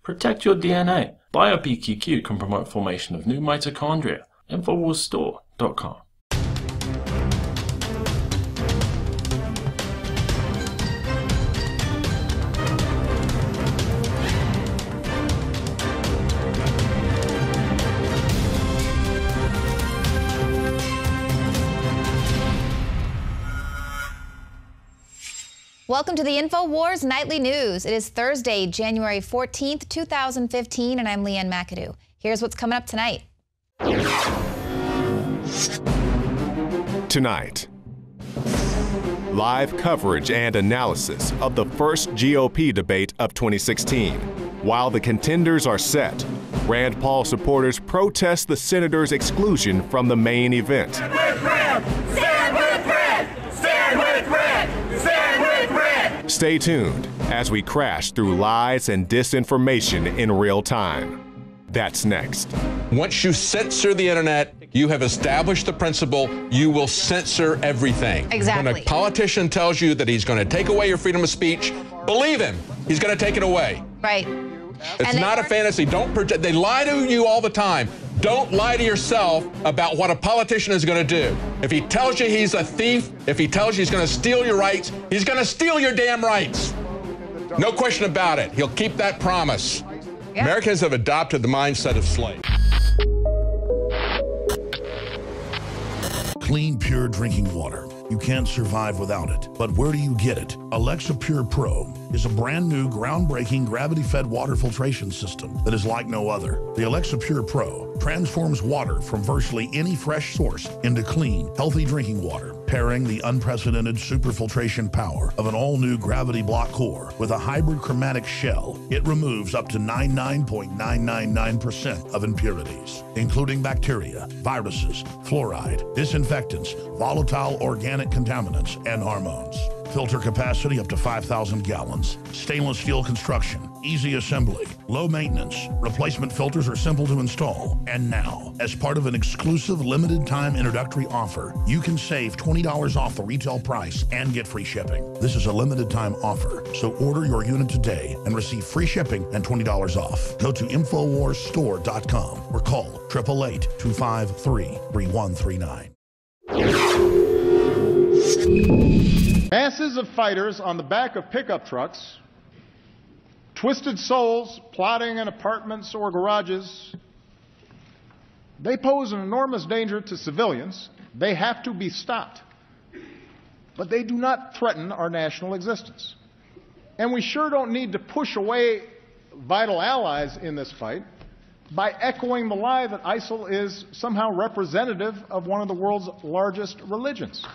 Protect your DNA. BioPQQ can promote formation of new mitochondria. Infowarsstore.com. Welcome to the Infowars Nightly News. It is Thursday, January 14th, 2015, and I'm Leanne McAdoo. Here's what's coming up tonight. Tonight, live coverage and analysis of the first GOP debate of 2016. While the contenders are set, Rand Paul supporters protest the senator's exclusion from the main event. Stand with Rand! Stand with Rand! Stand with Rand! Stand with Rand! Stay tuned as we crash through lies and disinformation in real time. That's next. Once you censor the internet, you have established the principle you will censor everything. Exactly. When a politician tells you that he's going to take away your freedom of speech, believe him. He's going to take it away. Right. It's not a fantasy. Don't project. They lie to you all the time. Don't lie to yourself about what a politician is going to do. If he tells you he's a thief, if he tells you he's going to steal your rights, he's going to steal your damn rights. No question about it. He'll keep that promise. Yeah. Americans have adopted the mindset of slaves. Clean, pure drinking water. You can't survive without it. But where do you get it? Alexa Pure Pro is a brand new, groundbreaking, gravity-fed water filtration system that is like no other. The Alexa Pure Pro transforms water from virtually any fresh source into clean, healthy drinking water, pairing the unprecedented superfiltration power of an all-new gravity block core with a hybrid chromatic shell. It removes up to 99.999% of impurities, including bacteria, viruses, fluoride, disinfectants, volatile organic contaminants, and hormones. Filter capacity up to 5,000 gallons. Stainless steel construction, easy assembly, low maintenance. Replacement filters are simple to install. And now, as part of an exclusive limited time introductory offer, you can save $20 off the retail price and get free shipping. This is a limited time offer, so order your unit today and receive free shipping and $20 off. Go to InfoWarsStore.com or call 888-253-3139. Masses of fighters on the back of pickup trucks, twisted souls plotting in apartments or garages. They pose an enormous danger to civilians. They have to be stopped. But they do not threaten our national existence. And we sure don't need to push away vital allies in this fight by echoing the lie that ISIL is somehow representative of one of the world's largest religions.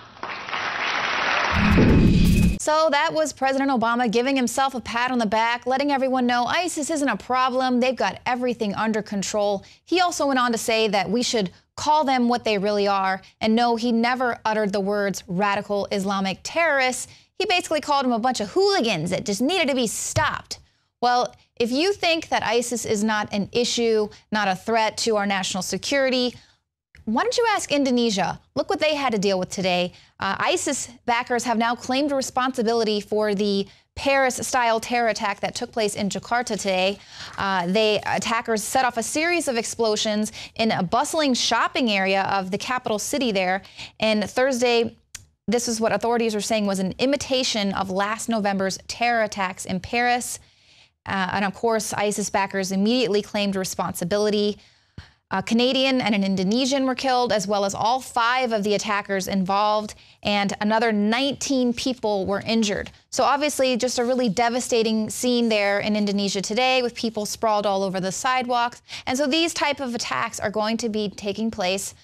So that was President Obama giving himself a pat on the back, letting everyone know ISIS isn't a problem. They've got everything under control. He also went on to say that we should call them what they really are. And no, he never uttered the words radical Islamic terrorists. He basically called them a bunch of hooligans that just needed to be stopped. Well, if you think that ISIS is not an issue, not a threat to our national security, why don't you ask Indonesia? Look what they had to deal with today. ISIS backers have now claimed responsibility for the Paris-style terror attack that took place in Jakarta today. Attackers set off a series of explosions in a bustling shopping area of the capital city there. And Thursday, this is what authorities are saying was an imitation of last November's terror attacks in Paris. And of course, ISIS backers immediately claimed responsibility. A Canadian and an Indonesian were killed, as well as all 5 of the attackers involved, and another 19 people were injured. So obviously just a really devastating scene there in Indonesia today with people sprawled all over the sidewalks. And so these type of attacks are going to be taking place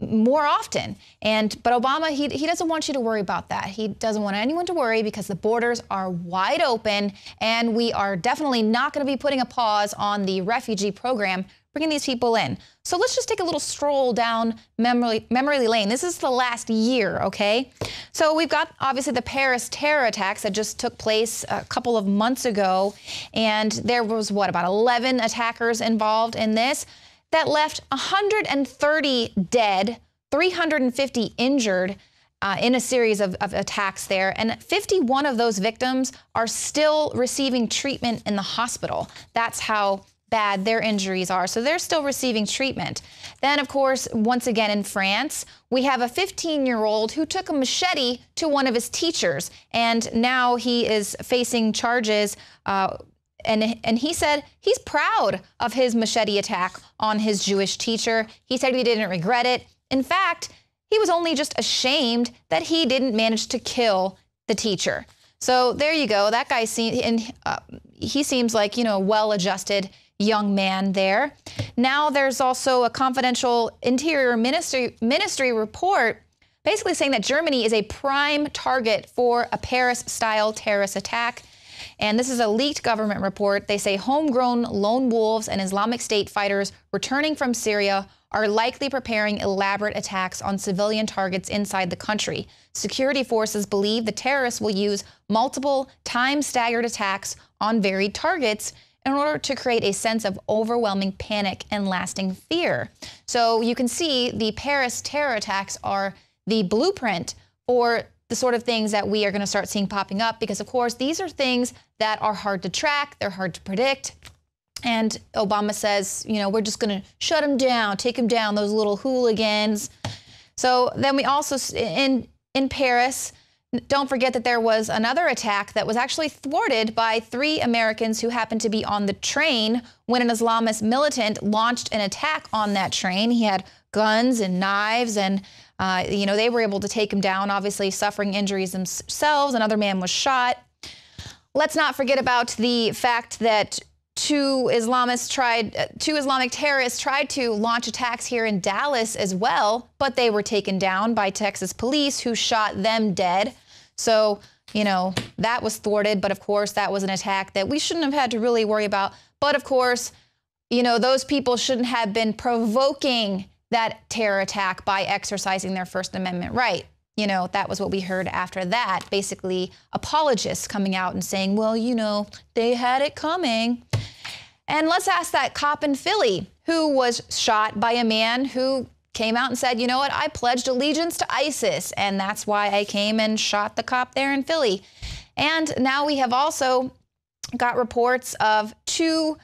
more often. But Obama, he doesn't want you to worry about that. He doesn't want anyone to worry because the borders are wide open, and we are definitely not going to be putting a pause on the refugee program, bringing these people in. So let's just take a little stroll down memory lane. This is the last year, okay? So we've got, obviously, the Paris terror attacks that just took place a couple of months ago. And there was, about 11 attackers involved in this. That left 130 dead, 350 injured. in a series of attacks there, and 51 of those victims are still receiving treatment in the hospital. That's how bad their injuries are. So they're still receiving treatment. Then, of course, once again in France, we have a 15-year-old who took a machete to one of his teachers, and now he is facing charges. And he said he's proud of his machete attack on his Jewish teacher. He said he didn't regret it. In fact, he was only just ashamed that he didn't manage to kill the teacher. So there you go. That guy he seems like, you know, a well-adjusted young man there. Now there's also a confidential Interior Ministry report basically saying that Germany is a prime target for a Paris-style terrorist attack. And this is a leaked government report. They say homegrown lone wolves and Islamic State fighters returning from Syria are likely preparing elaborate attacks on civilian targets inside the country. Security forces believe the terrorists will use multiple time-staggered attacks on varied targets in order to create a sense of overwhelming panic and lasting fear. So you can see the Paris terror attacks are the blueprint for the sort of things that we are going to start seeing popping up, because, of course, these are things that are hard to track, they're hard to predict. And Obama says, you know, we're just going to shut them down, take them down, those little hooligans. So then we also, in Paris, don't forget that there was another attack that was actually thwarted by 3 Americans who happened to be on the train when an Islamist militant launched an attack on that train. He had guns and knives, and you know, they were able to take him down, obviously suffering injuries themselves. Another man was shot. Let's not forget about the fact that 2 Islamic terrorists tried to launch attacks here in Dallas as well, but they were taken down by Texas police, who shot them dead. So, you know, that was thwarted. But of course, that was an attack that we shouldn't have had to really worry about. But of course, you know, those people shouldn't have been provoking that terror attack by exercising their First Amendment right. You know, that was what we heard after that. Basically, apologists coming out and saying, well, you know, they had it coming. And let's ask that cop in Philly who was shot by a man who came out and said, you know what, I pledged allegiance to ISIS, and that's why I came and shot the cop there in Philly. And now we have also got reports of 2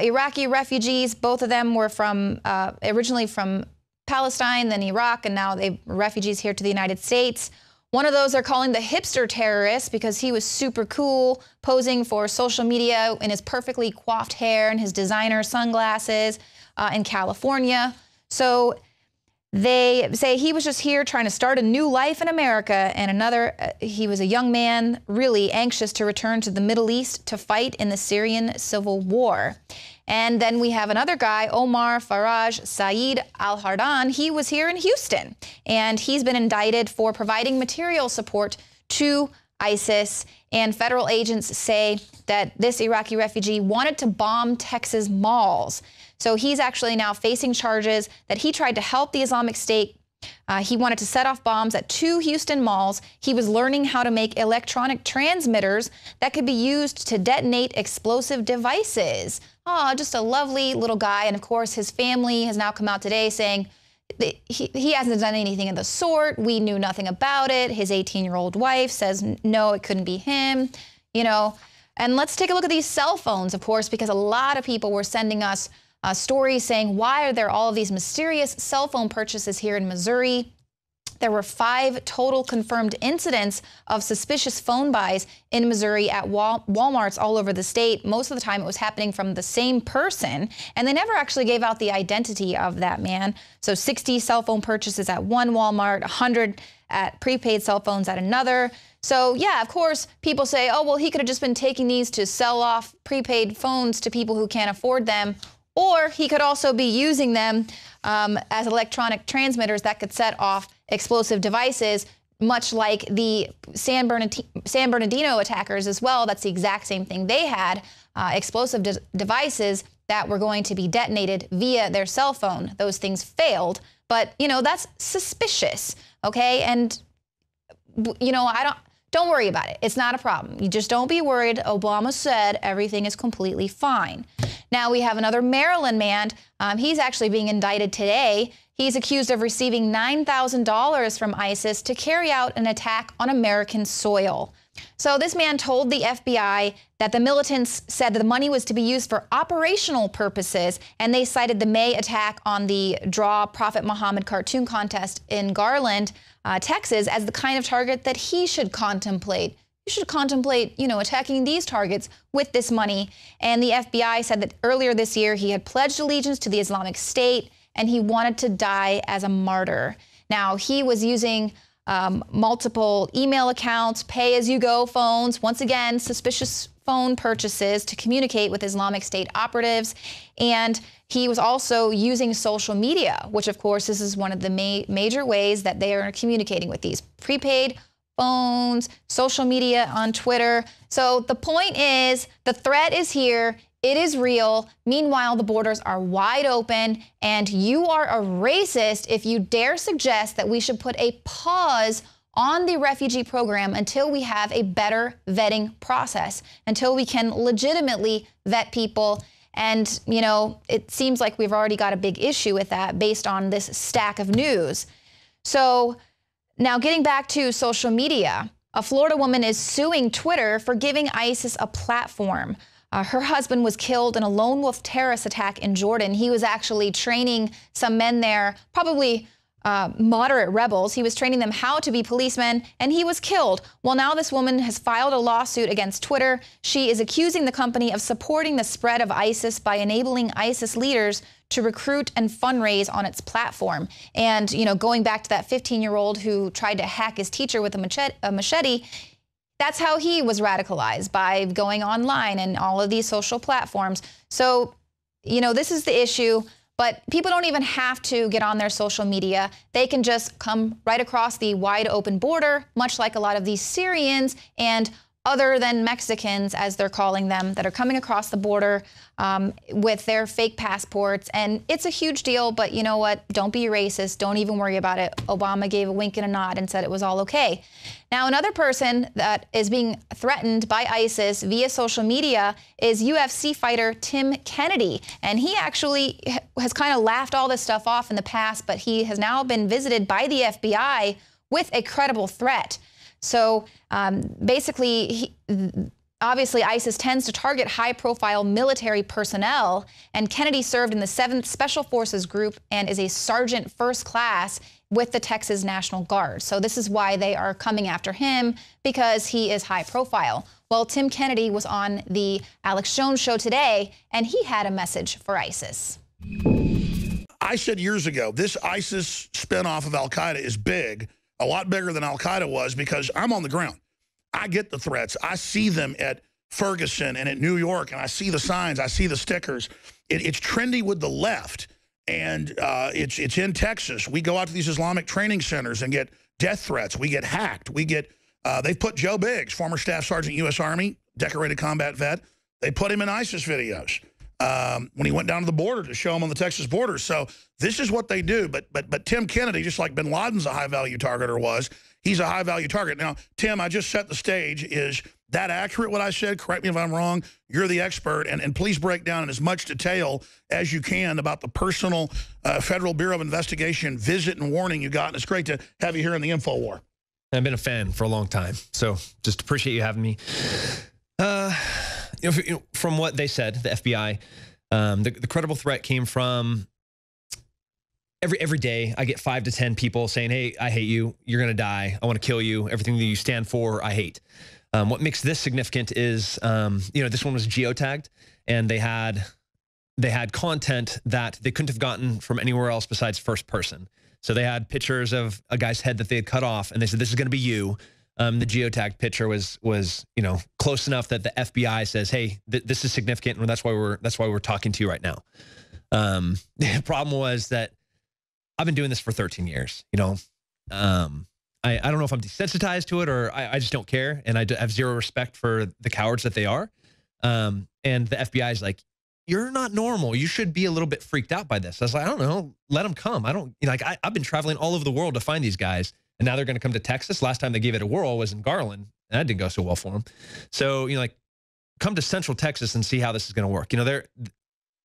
Iraqi refugees. Both of them were from originally from Palestine, then Iraq, and now they're refugees here to the United States. One of those they're calling the hipster terrorist because he was super cool, posing for social media in his perfectly coiffed hair and his designer sunglasses in California. So they say he was just here trying to start a new life in America, and another, he was a young man really anxious to return to the Middle East to fight in the Syrian civil war. And then we have another guy, Omar Faraj Saeed Al-Hardan. He was here in Houston, and he's been indicted for providing material support to ISIS. And federal agents say that this Iraqi refugee wanted to bomb Texas malls. So he's actually now facing charges that he tried to help the Islamic State. He wanted to set off bombs at 2 Houston malls. He was learning how to make electronic transmitters that could be used to detonate explosive devices. Oh, just a lovely little guy. And of course, his family has now come out today saying he hasn't done anything of the sort. We knew nothing about it. His 18-year-old wife says, no, it couldn't be him, you know. And let's take a look at these cell phones, of course, because a lot of people were sending us stories saying, why are there all of these mysterious cell phone purchases here in Missouri? There were 5 total confirmed incidents of suspicious phone buys in Missouri at Walmarts all over the state. Most of the time it was happening from the same person, and they never actually gave out the identity of that man. So 60 cell phone purchases at one Walmart, 100 at prepaid cell phones at another. So yeah, of course, people say, oh, well, he could have just been taking these to sell off prepaid phones to people who can't afford them. Or he could also be using them as electronic transmitters that could set off explosive devices, much like the San Bernardino attackers as well. That's the exact same thing. They had explosive devices that were going to be detonated via their cell phone. Those things failed, but you know, that's suspicious, okay? And you know, don't worry about it. It's not a problem. You just don't be worried. Obama said everything is completely fine. Now we have another Maryland man. He's actually being indicted today. He's accused of receiving $9,000 from ISIS to carry out an attack on American soil. So this man told the FBI that the militants said that the money was to be used for operational purposes, and they cited the May attack on the Draw Prophet Muhammad cartoon contest in Garland, Texas, as the kind of target that he should contemplate. You should contemplate, attacking these targets with this money. And the FBI said that earlier this year he had pledged allegiance to the Islamic State and he wanted to die as a martyr. Now, he was using multiple email accounts, pay-as-you-go phones, once again, suspicious phone purchases to communicate with Islamic State operatives. And he was also using social media, which, of course, this is one of the major ways that they are communicating with these prepaid phones, social media on Twitter. So the point is, the threat is here. It is real. Meanwhile, the borders are wide open, and you are a racist if you dare suggest that we should put a pause on the refugee program until we have a better vetting process, until we can legitimately vet people. And, it seems like we've already got a big issue with that based on this stack of news. So now getting back to social media, a Florida woman is suing Twitter for giving ISIS a platform. Her husband was killed in a lone wolf terrorist attack in Jordan. He was actually training some men there, probably moderate rebels. He was training them how to be policemen, and he was killed. Well, now this woman has filed a lawsuit against Twitter. She is accusing the company of supporting the spread of ISIS by enabling ISIS leaders to recruit and fundraise on its platform. And, going back to that 15-year-old who tried to hack his teacher with a machete, that's how he was radicalized, by going online and all of these social platforms. So, this is the issue. But people don't even have to get on their social media. They can just come right across the wide open border, much like a lot of these Syrians and other than Mexicans, as they're calling them, that are coming across the border with their fake passports. And it's a huge deal, but you know what? Don't be racist. Don't even worry about it. Obama gave a wink and a nod and said it was all okay. Now, another person that is being threatened by ISIS via social media is UFC fighter Tim Kennedy. And he actually has kind of laughed all this stuff off in the past, but he has now been visited by the FBI with a credible threat. So basically, obviously, ISIS tends to target high-profile military personnel, and Kennedy served in the 7th Special Forces Group and is a sergeant first class with the Texas National Guard. So this is why they are coming after him, because he is high profile. Well, Tim Kennedy was on the Alex Jones show today, and he had a message for ISIS. I said years ago, this ISIS spinoff of Al-Qaeda is big, a lot bigger than Al-Qaeda was, because I'm on the ground. I get the threats. I see them at Ferguson and at New York, and I see the signs. I see the stickers. It's trendy with the left, and it's in Texas. We go out to these Islamic training centers and get death threats. We get hacked. We get they've put Joe Biggs, former Staff Sergeant, U.S. Army, decorated combat vet. They put him in ISIS videos when he went down to the border to show him on the Texas border. So this is what they do. But Tim Kennedy, just like bin Laden's a high-value target or was, he's a high-value target. Now, Tim, I just set the stage. Is that accurate, what I said? Correct me if I'm wrong. You're the expert. And please break down in as much detail as you can about the personal Federal Bureau of Investigation visit and warning you got. And it's great to have you here in the Infowar. I've been a fan for a long time, so just appreciate you having me. From what they said, the FBI, the credible threat came from every day. I get 5 to 10 people saying, "Hey, I hate you. You're gonna die. I want to kill you. Everything that you stand for, I hate." What makes this significant is, this one was geotagged, and they had content that they couldn't have gotten from anywhere else besides first person. So they had pictures of a guy's head that they had cut off, and they said, "This is going to be you." The geotagged picture was close enough that the FBI says, "Hey, this is significant, and that's why we're talking to you right now." The problem was that I've been doing this for 13 years. I don't know if I'm desensitized to it or I just don't care, and I have zero respect for the cowards that they are. And the FBI is like, "You're not normal. You should be a little bit freaked out by this." I was like, "I don't know. Let them come. I don't I've been traveling all over the world to find these guys, and now they're going to come to Texas. Last time they gave it a whirl was in Garland, and that didn't go so well for them. So come to Central Texas and see how this is going to work.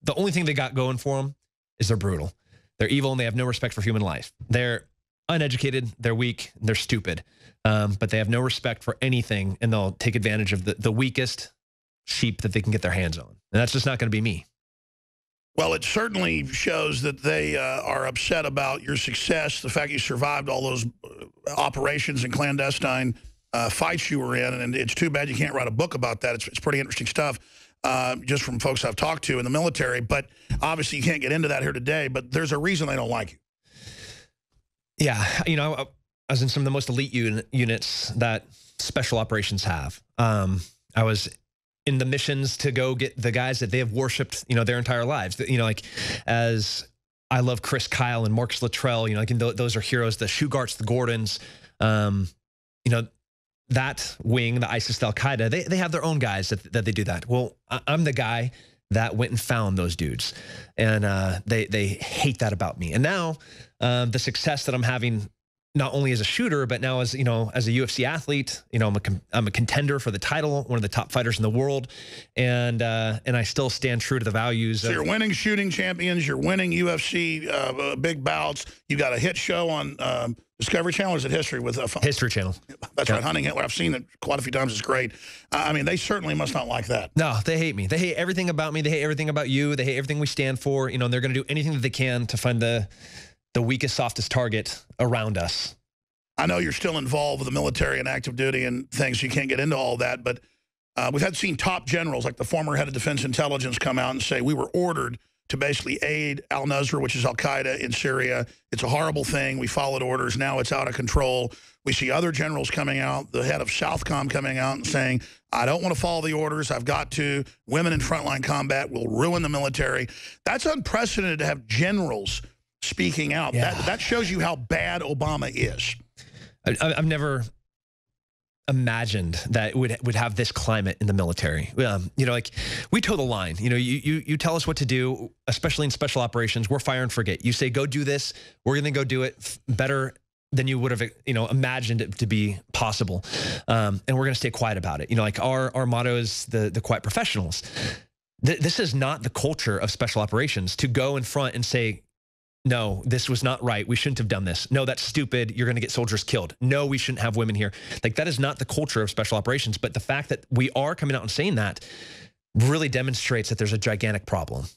the only thing they got going for them is they're brutal. They're evil, and they have no respect for human life. They're uneducated, they're weak, they're stupid, but they have no respect for anything, and they'll take advantage of the weakest sheep that they can get their hands on. And that's just not going to be me. Well, it certainly shows that they are upset about your success, the fact you survived all those operations and clandestine fights you were in, and it's too bad you can't write a book about that. It's pretty interesting stuff, just from folks I've talked to in the military, but obviously you can't get into that here today, but there's a reason they don't like you. Yeah, you know, I was in some of the most elite units that special operations have. I was in the missions to go get the guys that they have worshipped, you know, their entire lives. You know, like, as I love Chris Kyle and Marcus Luttrell, you know, like, those are heroes, the Shugarts, the Gordons, you know, that wing, the ISIS, Al Qaeda, they have their own guys that they do that. Well, I'm the guy that went and found those dudes, and they hate that about me. And now the success that I'm having, not only as a shooter, but now as, you know, as a UFC athlete, you know, I'm a contender for the title, one of the top fighters in the world, and I still stand true to the values. So you're winning shooting champions, you're winning UFC big bouts. You got a hit show on Discovery Channel, or is it History with History Channel? That's right, Hunting Hitler. I've seen it quite a few times. It's great. I mean, they certainly must not like that. No, they hate me. They hate everything about me. They hate everything about you. They hate everything we stand for. You know, and they're going to do anything that they can to find the weakest, softest target around us. I know you're still involved with the military and active duty and things, so you can't get into all that, but we've seen top generals, like the former head of Defense Intelligence, come out and say, we were ordered to basically aid al-Nusra, which is al-Qaeda in Syria. It's a horrible thing. We followed orders. Now it's out of control. We see other generals coming out, the head of Southcom coming out and saying, I don't want to follow the orders. I've got to. Women in frontline combat will ruin the military. That's unprecedented to have generals speaking out. Yeah. That shows you how bad Obama is. I've never imagined that it would have this climate in the military. You know, like, we toe the line. You know, you tell us what to do, especially in special operations. We're fire and forget. You say, go do this. We're going to go do it better than you would have, you know, imagined it to be possible. And we're going to stay quiet about it. You know, like, our motto is the quiet professionals. This is not the culture of special operations, to go in front and say, no, this was not right. We shouldn't have done this. No, that's stupid. You're going to get soldiers killed. No, we shouldn't have women here. Like, that is not the culture of special operations. But the fact that we are coming out and saying that really demonstrates that there's a gigantic problem.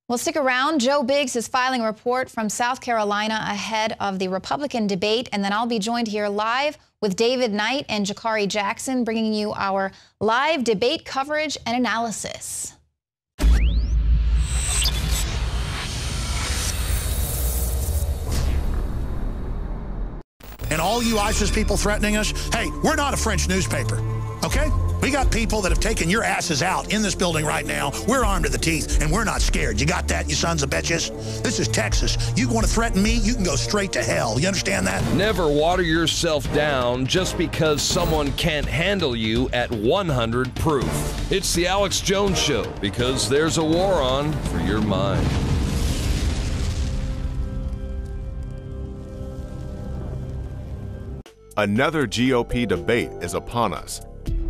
Well, stick around. Joe Biggs is filing a report from South Carolina ahead of the Republican debate. And then I'll be joined here live with David Knight and Jakari Jackson, bringing you our live debate coverage and analysis. And all you ISIS people threatening us, hey, we're not a French newspaper, okay? We got people that have taken your asses out in this building right now. We're armed to the teeth, and we're not scared. You got that, you sons of bitches? This is Texas. You want to threaten me, you can go straight to hell. You understand that? Never water yourself down just because someone can't handle you at 100 proof. It's the Alex Jones Show, because there's a war on for your mind. Another GOP debate is upon us.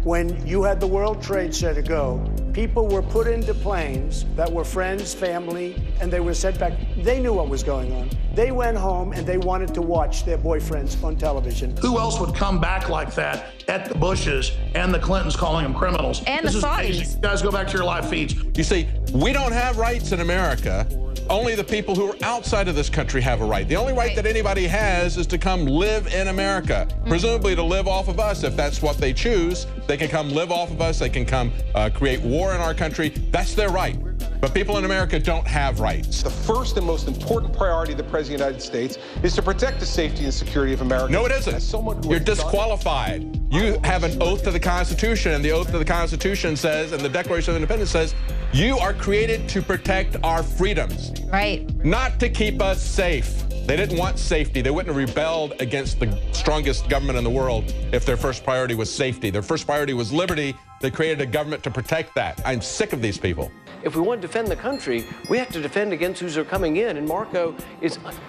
When you had the World Trade Center go, people were put into planes that were friends, family, and they were sent back. They knew what was going on. They went home and they wanted to watch their boyfriends on television. Who else would come back like that at the Bushes and the Clintons calling them criminals? And the Saudis. You guys go back to your live feeds. You see, we don't have rights in America. Only the people who are outside of this country have a right. The only right that anybody has is to come live in America, presumably to live off of us. If that's what they choose, they can come live off of us. They can come create war in our country. That's their right. But people in America don't have rights. The first and most important priority of the President of the United States is to protect the safety and security of America. No, it isn't. You're disqualified. You have an oath to the Constitution, and the oath to the Constitution says, and the Declaration of Independence says, you are created to protect our freedoms. Right. Not to keep us safe. They didn't want safety. They wouldn't have rebelled against the strongest government in the world if their first priority was safety. Their first priority was liberty. They created a government to protect that. I'm sick of these people. If we want to defend the country, we have to defend against who's coming in. And Marco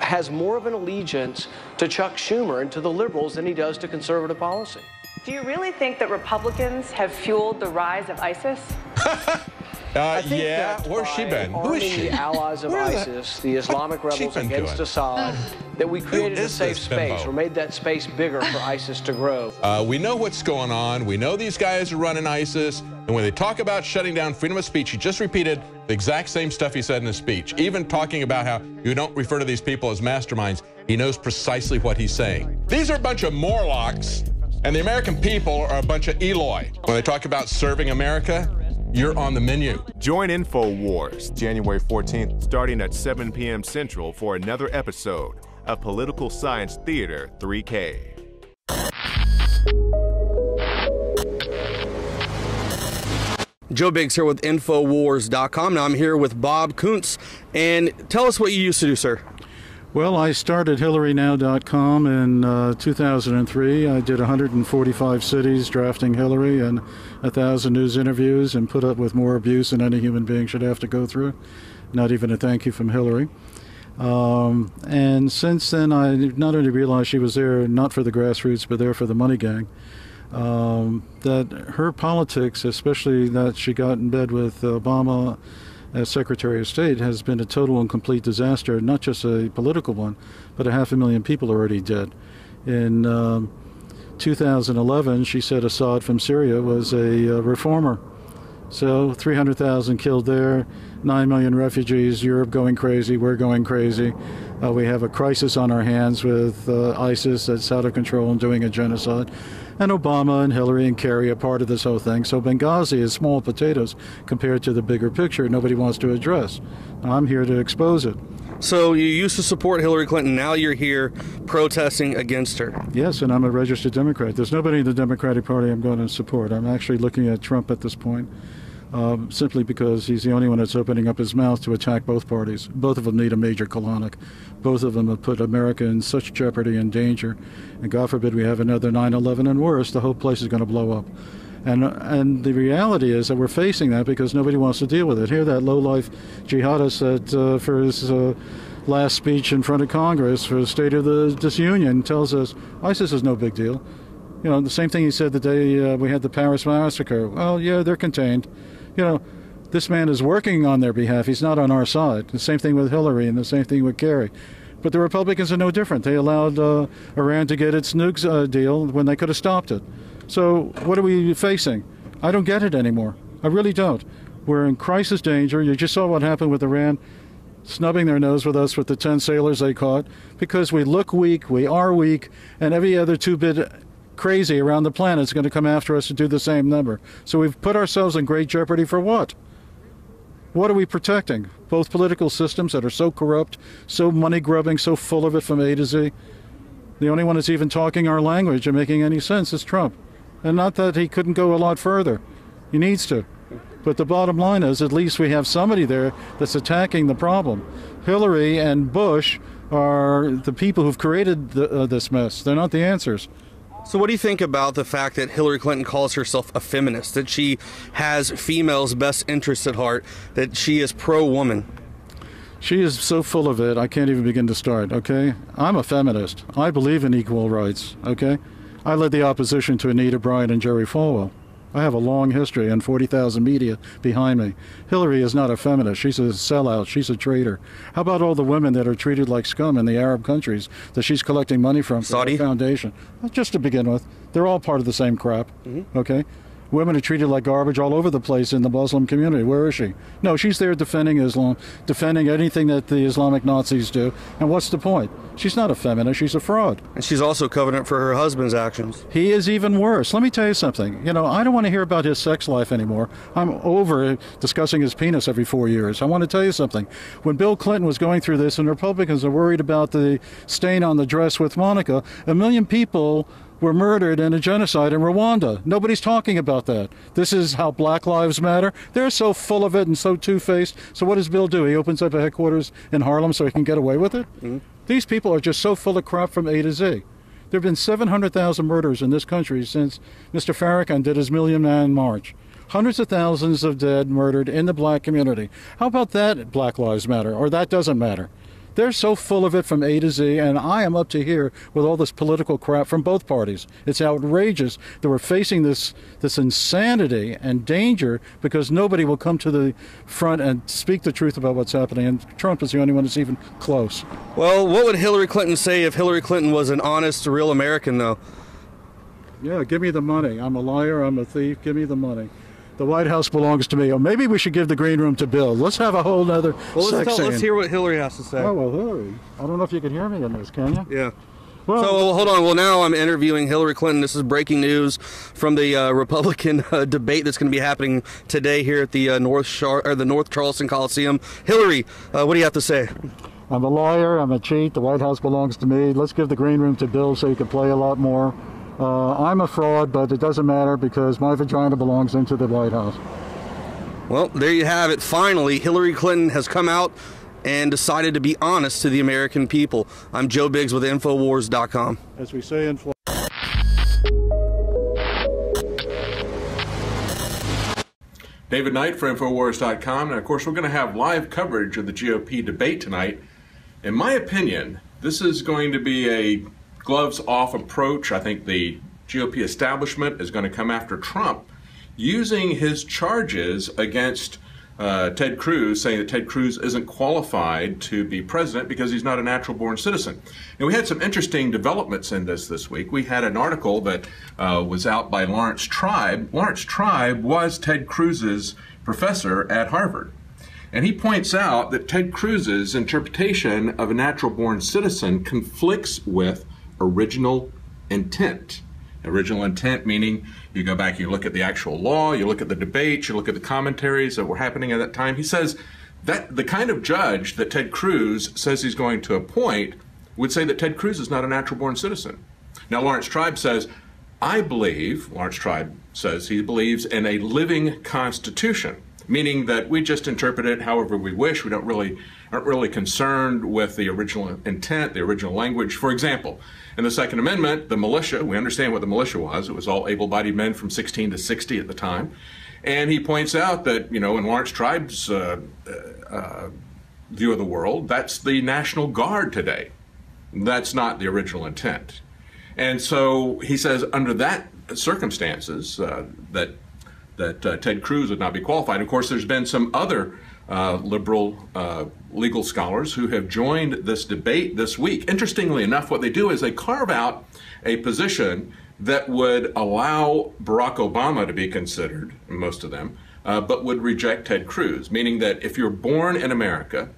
has more of an allegiance to Chuck Schumer and to the liberals than he does to conservative policy. Do you really think that Republicans have fueled the rise of ISIS? Yeah, where's she been? Who is she? The allies of ISIS, the Islamic rebels against Assad, that we created a safe space or made that space bigger for ISIS to grow. We know what's going on. We know these guys are running ISIS. And when they talk about shutting down freedom of speech, he just repeated the exact same stuff he said in his speech. Even talking about how you don't refer to these people as masterminds, he knows precisely what he's saying. These are a bunch of Morlocks, and the American people are a bunch of Eloi. When they talk about serving America, you're on the menu. Join Infowars January 14th, starting at 7 p.m. Central for another episode of Political Science Theater 3K. Joe Biggs here with Infowars.com. Now I'm here with Bob Kuntz. And tell us what you used to do, sir. Well, I started HillaryNow.com in 2003. I did 145 cities drafting Hillary and 1,000 news interviews and put up with more abuse than any human being should have to go through. Not even a thank you from Hillary. And since then, I not only realized she was there not for the grassroots, but there for the money gang. That her politics, especially that she got in bed with Obama as Secretary of State, has been a total and complete disaster, not just a political one, but 500,000 people already dead. In 2011, she said Assad from Syria was a reformer. So 300,000 killed there, 9 million refugees, Europe going crazy, we're going crazy. We have a crisis on our hands with ISIS that's out of control and doing a genocide. And Obama and Hillary and Kerry are part of this whole thing. So Benghazi is small potatoes compared to the bigger picture nobody wants to address. I'm here to expose it. So you used to support Hillary Clinton. Now you're here protesting against her. Yes, and I'm a registered Democrat. There's nobody in the Democratic Party I'm going to support. I'm actually looking at Trump at this point, simply because he's the only one that's opening up his mouth to attack both parties. Both of them need a major colonic. Both of them have put America in such jeopardy and danger. And God forbid we have another 9/11 and worse, the whole place is going to blow up. And the reality is that we're facing that because nobody wants to deal with it. Here, that low-life jihadist that for his last speech in front of Congress for the State of the Disunion tells us ISIS is no big deal. You know, the same thing he said the day we had the Paris massacre. Well, yeah, they're contained. You know, this man is working on their behalf. He's not on our side. The same thing with Hillary and the same thing with Kerry. But the Republicans are no different. They allowed Iran to get its nukes deal when they could have stopped it. So what are we facing? I don't get it anymore. I really don't. We're in crisis danger. You just saw what happened with Iran snubbing their nose with us with the 10 sailors they caught because we look weak, we are weak, and every other two-bit crazy around the planet is going to come after us to do the same number. So we've put ourselves in great jeopardy for what? What are we protecting? Both political systems that are so corrupt, so money-grubbing, so full of it from A to Z. The only one that's even talking our language and making any sense is Trump. And not that he couldn't go a lot further. He needs to. But the bottom line is at least we have somebody there that's attacking the problem. Hillary and Bush are the people who've created this mess. They're not the answers. So what do you think about the fact that Hillary Clinton calls herself a feminist, that she has females' best interests at heart, that she is pro-woman? She is so full of it, I can't even begin to start, okay? I'm a feminist. I believe in equal rights, okay? I led the opposition to Anita Bryant and Jerry Falwell. I have a long history and 40,000 media behind me. Hillary is not a feminist. She's a sellout. She's a traitor. How about all the women that are treated like scum in the Arab countries that she's collecting money from for the foundation? Well, just to begin with, they're all part of the same crap, okay? Women are treated like garbage all over the place in the Muslim community. Where is she? No, she's there defending Islam, defending anything that the Islamic Nazis do. And what's the point? She's not a feminist. She's a fraud. And she's also covenant for her husband's actions. He is even worse. Let me tell you something. You know, I don't want to hear about his sex life anymore. I'm over discussing his penis every 4 years. I want to tell you something. When Bill Clinton was going through this and Republicans are worried about the stain on the dress with Monica, 1 million people were murdered in a genocide in Rwanda. Nobody's talking about that. This is how Black Lives Matter. They're so full of it and so two-faced. So what does Bill do? He opens up a headquarters in Harlem so he can get away with it? These people are just so full of crap from A to Z. There have been 700,000 murders in this country since Mr. Farrakhan did his Million Man March. Hundreds of thousands of dead murdered in the black community. How about that, Black Lives Matter? Or that doesn't matter? They're so full of it from A to Z, and I am up to here with all this political crap from both parties. It's outrageous that we're facing this insanity and danger because nobody will come to the front and speak the truth about what's happening, and Trump is the only one that's even close. Well, what would Hillary Clinton say if Hillary Clinton was an honest, real American, though? Yeah, give me the money. I'm a liar, I'm a thief, give me the money. The White House belongs to me. Or maybe we should give the green room to Bill. Let's have a whole other let's hear what Hillary has to say. Oh, well, Hillary. I don't know if you can hear me in this, can you? Yeah. Well, so hold on. Well, now I'm interviewing Hillary Clinton. This is breaking news from the Republican debate that's going to be happening today here at the North Charleston Coliseum. Hillary, what do you have to say? I'm a liar. I'm a cheat. The White House belongs to me. Let's give the green room to Bill so he can play a lot more. I'm a fraud, but it doesn't matter because my vagina belongs into the White House. Well, there you have it. Finally, Hillary Clinton has come out and decided to be honest to the American people. I'm Joe Biggs with Infowars.com. As we say in Florida. David Knight for Infowars.com. And of course, we're going to have live coverage of the GOP debate tonight. In my opinion, this is going to be a gloves-off approach. I think the GOP establishment is going to come after Trump using his charges against Ted Cruz, saying that Ted Cruz isn't qualified to be president because he's not a natural-born citizen. And we had some interesting developments in this week. We had an article that was out by Lawrence Tribe. Lawrence Tribe was Ted Cruz's professor at Harvard. And he points out that Ted Cruz's interpretation of a natural-born citizen conflicts with original intent. Original intent meaning you go back, you look at the actual law, you look at the debates, you look at the commentaries that were happening at that time. He says that the kind of judge that Ted Cruz says he's going to appoint would say that Ted Cruz is not a natural-born citizen. Now, Lawrence Tribe says, Lawrence Tribe says he believes in a living constitution, meaning that we just interpret it however we wish. We aren't really concerned with the original intent, the original language. For example, in the Second Amendment, the militia, we understand what the militia was. It was all able-bodied men from 16 to 60 at the time. And he points out that, in Lawrence Tribe's view of the world, that's the National Guard today. That's not the original intent. And so he says under that circumstances that Ted Cruz would not be qualified. Of course, there's been some other liberal legal scholars who have joined this debate this week. Interestingly enough, what they do is they carve out a position that would allow Barack Obama to be considered, most of them, but would reject Ted Cruz, meaning that if you're born in America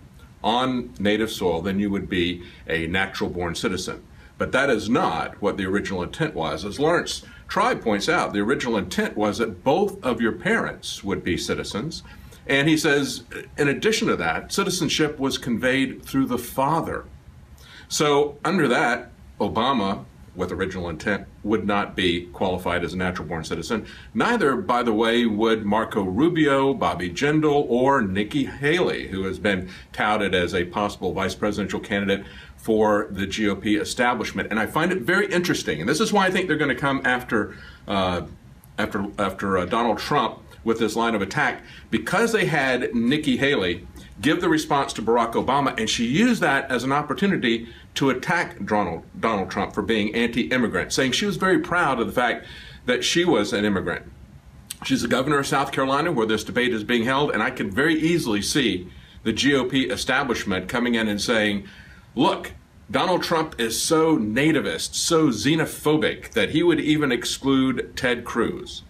on native soil, then you would be a natural-born citizen. But that is not what the original intent was. As Lawrence Tribe points out, the original intent was that both of your parents would be citizens. And he says, in addition to that, citizenship was conveyed through the father. So under that, Obama, with original intent, would not be qualified as a natural-born citizen. Neither, by the way, would Marco Rubio, Bobby Jindal, or Nikki Haley, who has been touted as a possible vice presidential candidate for the GOP establishment. And I find it very interesting, and this is why I think they're going to come after Donald Trump with this line of attack, because they had Nikki Haley give the response to Barack Obama, and she used that as an opportunity to attack Donald Trump for being anti-immigrant, saying she was very proud of the fact that she was an immigrant. She's the governor of South Carolina, where this debate is being held, and I can very easily see the GOP establishment coming in and saying, look, Donald Trump is so nativist, so xenophobic, that he would even exclude Ted Cruz.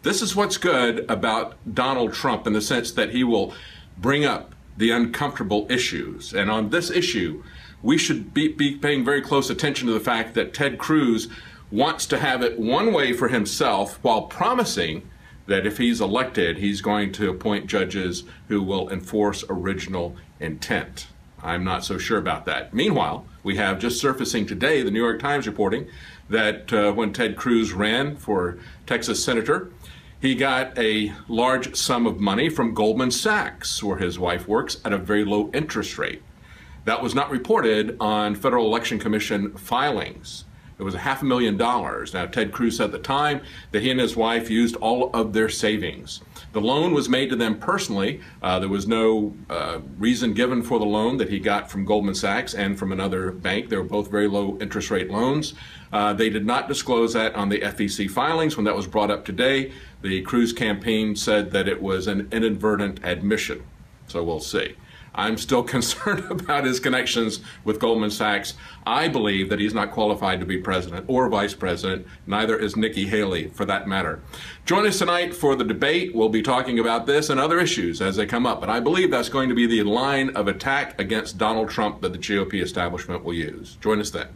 This is what's good about Donald Trump in the sense that he will bring up the uncomfortable issues. And on this issue, we should be paying very close attention to the fact that Ted Cruz wants to have it one way for himself while promising that if he's elected, he's going to appoint judges who will enforce original intent. I'm not so sure about that. Meanwhile, we have just surfacing today, the New York Times reporting that when Ted Cruz ran for Texas senator, he got a large sum of money from Goldman Sachs, where his wife works, at a very low interest rate. That was not reported on Federal Election Commission filings. It was $500,000. Now, Ted Cruz said at the time that he and his wife used all of their savings. The loan was made to them personally. There was no reason given for the loan that he got from Goldman Sachs and from another bank. They were both very low interest rate loans. They did not disclose that on the FEC filings. When that was brought up today, the Cruz campaign said that it was an inadvertent admission. So we'll see. I'm still concerned about his connections with Goldman Sachs. I believe that he's not qualified to be president or vice president. Neither is Nikki Haley, for that matter. Join us tonight for the debate. We'll be talking about this and other issues as they come up. But I believe that's going to be the line of attack against Donald Trump that the GOP establishment will use. Join us then.